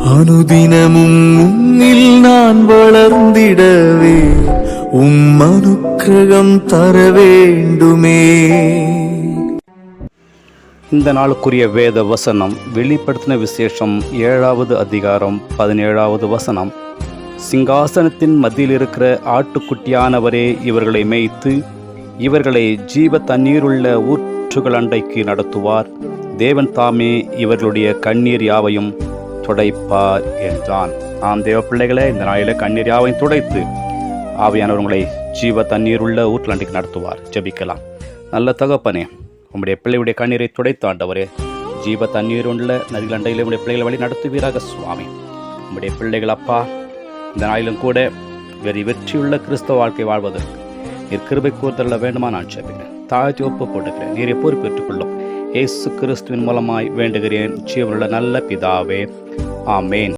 அனுதினமும் உன்னில் நான் வளர்ந்திடவே அனுக்கிரகம் தர வேண்டுமே. இந்த நாளுக்குரிய வேத வசனம் வெளிப்படுத்தின விசேஷம் 7வது அதிகாரம் 17வது வசனம். சிங்காசனத்தின் மத்தியில் இருக்கிற ஆட்டுக்குட்டியானவரே இவர்களை மேய்த்து இவர்களை ஜீவ தண்ணீருள்ள ஊற்றுகள் அண்டைக்கு நடத்துவார். தேவன் தாமே இவர்களுடைய கண்ணீர் யாவையும் துடைப்பார் என்றான். ஆம் தேவ பிள்ளைகளே, இந்த நாளில் கண்ணீர் யாவையும் துடைத்து ஆவியானவர்களை ஜீவ தண்ணீர் உள்ள ஊற்றலண்டைக்கு நடத்துவார். ஜெபிக்கலாம். நல்ல தகப்பனே, உம்முடைய பிள்ளையுடைய கண்ணீரை துடைத்து ஆண்டவரே, ஜீவ தண்ணீர் உள்ள நதிகளண்டையில் உடைய பிள்ளைகளை வழி நடத்துவீராக சுவாமி. உம்முடைய பிள்ளைகள் அப்பா, இந்த நாளிலும் கூட வெற்றியுள்ள கிறிஸ்தவ வாழ்க்கை வாழ்வதற்கு நீர் கிருபை கூர்த்தள்ள வேண்டுமா நான் ஜெபிக்கிறேன். தாழ்த்தி ஒப்பு போட்டுக்கிறேன். நீரை பொறுப்பேற்றுக் கொள்ளும் இயேசு கிறிஸ்துவின் மூலமாய் வேண்டுகிறேன், ஜீவனுள்ள நல்ல பிதாவே. ஆமேன்.